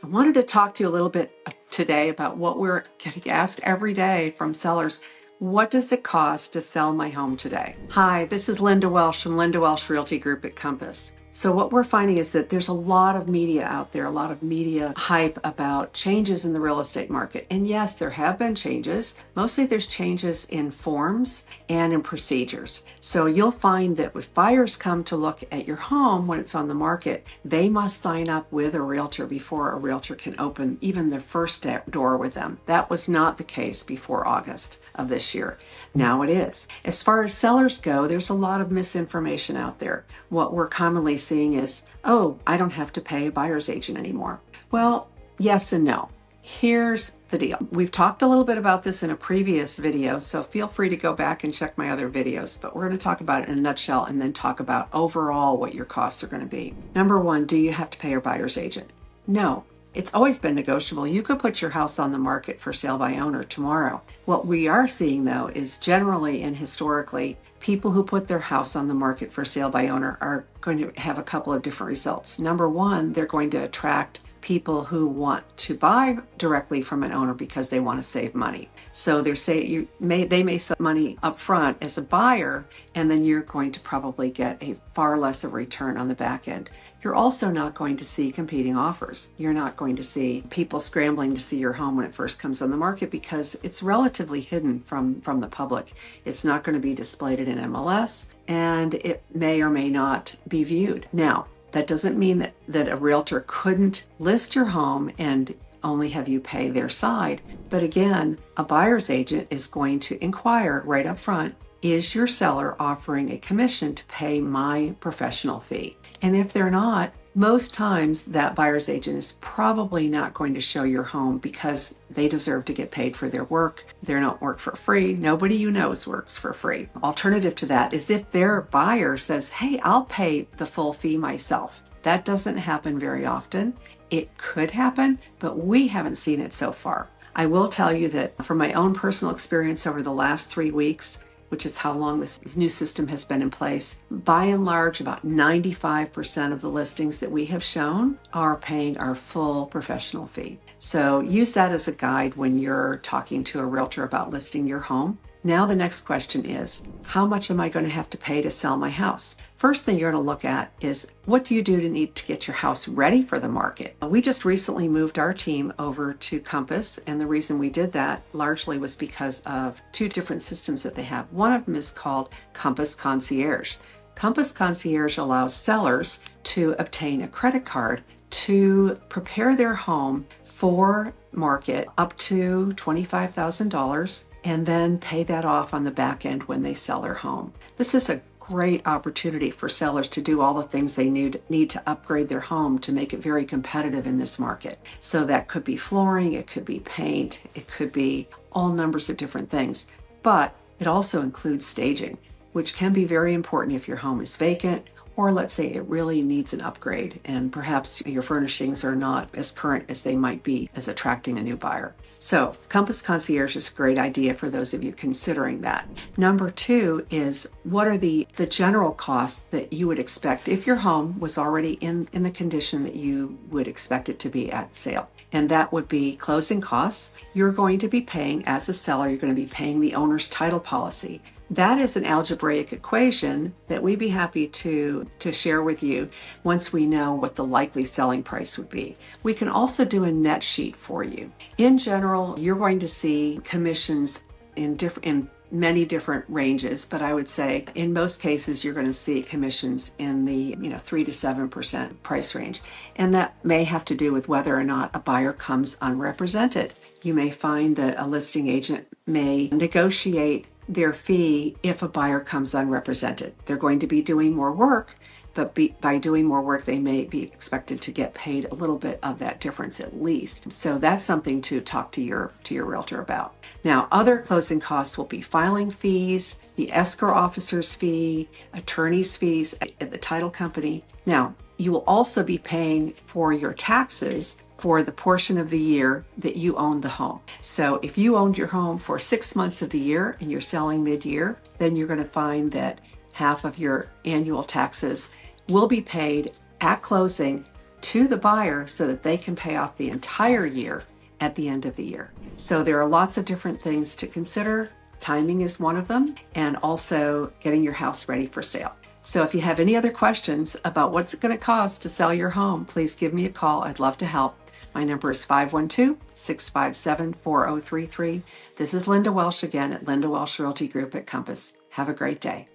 I wanted to talk to you a little bit today about what we're getting asked every day from sellers. What does it cost to sell my home today? Hi, this is Linda Welsh from Linda Welsh Realty Group at Compass. So what we're finding is that there's a lot of media out there, a lot of media hype about changes in the real estate market. And yes, there have been changes. Mostly there's changes in forms and in procedures. So you'll find that if buyers come to look at your home when it's on the market, they must sign up with a realtor before a realtor can open even their first door with them. That was not the case before August of this year. Now it is. As far as sellers go, there's a lot of misinformation out there. What we're commonly seeing is, oh, I don't have to pay a buyer's agent anymore. Well, yes and no. Here's the deal. We've talked a little bit about this in a previous video, so feel free to go back and check my other videos, but we're going to talk about it in a nutshell and then talk about overall what your costs are going to be. Number one, do you have to pay your buyer's agent? No. It's always been negotiable. You could put your house on the market for sale by owner tomorrow. What we are seeing, though, is generally and historically, people who put their house on the market for sale by owner are going to have a couple of different results. Number one, they're going to attract people who want to buy directly from an owner because they want to save money. So they may save money up front as a buyer, and then you're going to probably get a far less of a return on the back end. You're also not going to see competing offers. You're not going to see people scrambling to see your home when it first comes on the market because it's relatively hidden from the public. It's not going to be displayed in MLS, and it may or may not be viewed. Now, that doesn't mean that a realtor couldn't list your home and only have you pay their side. But again, a buyer's agent is going to inquire right up front, is your seller offering a commission to pay my professional fee? And if they're not, most times that buyer's agent is probably not going to show your home because they deserve to get paid for their work. They don't work for free. Nobody you know works for free. Alternative to that is if their buyer says, hey, I'll pay the full fee myself. That doesn't happen very often. It could happen, but we haven't seen it so far. I will tell you that from my own personal experience over the last 3 weeks, which is how long this new system has been in place, by and large, about 95% of the listings that we have shown are paying our full professional fee. So use that as a guide when you're talking to a realtor about listing your home. Now the next question is, how much am I going to have to pay to sell my house? First thing you're going to look at is, what do you do to need to get your house ready for the market? We just recently moved our team over to Compass, and the reason we did that largely was because of 2 different systems that they have. One of them is called Compass Concierge. Compass Concierge allows sellers to obtain a credit card to prepare their home for market up to $25,000 and then pay that off on the back end when they sell their home. This is a great opportunity for sellers to do all the things they need to upgrade their home to make it very competitive in this market. So that could be flooring, it could be paint, it could be all numbers of different things. But it also includes staging, which can be very important if your home is vacant, or let's say it really needs an upgrade and perhaps your furnishings are not as current as they might be as attracting a new buyer. So Compass Concierge is a great idea for those of you considering that. Number 2 is, what are the general costs that you would expect if your home was already in the condition that you would expect it to be at sale? And that would be closing costs. You're going to be paying, as a seller, you're going to be paying the owner's title policy. That is an algebraic equation that we'd be happy to share with you once we know what the likely selling price would be. We can also do a net sheet for you. In general, you're going to see commissions in many different ranges, but I would say in most cases you're going to see commissions in the 3 to 7% price range. And that may have to do with whether or not a buyer comes unrepresented. You may find that a listing agent may negotiate their fee if a buyer comes unrepresented. They're going to be doing more work, but by doing more work, they may be expected to get paid a little bit of that difference at least. So that's something to talk to your realtor about. Now, other closing costs will be filing fees, the escrow officer's fee, attorney's fees at the title company. Now, you will also be paying for your taxes for the portion of the year that you own the home. So if you owned your home for 6 months of the year and you're selling mid-year, then you're going to find that half of your annual taxes will be paid at closing to the buyer so that they can pay off the entire year at the end of the year. So there are lots of different things to consider. Timing is one of them, and also getting your house ready for sale. So if you have any other questions about what's it going to cost to sell your home, please give me a call. I'd love to help. My number is 512-657-4033. This is Linda Welsh again at Linda Welsh Realty Group at Compass. Have a great day.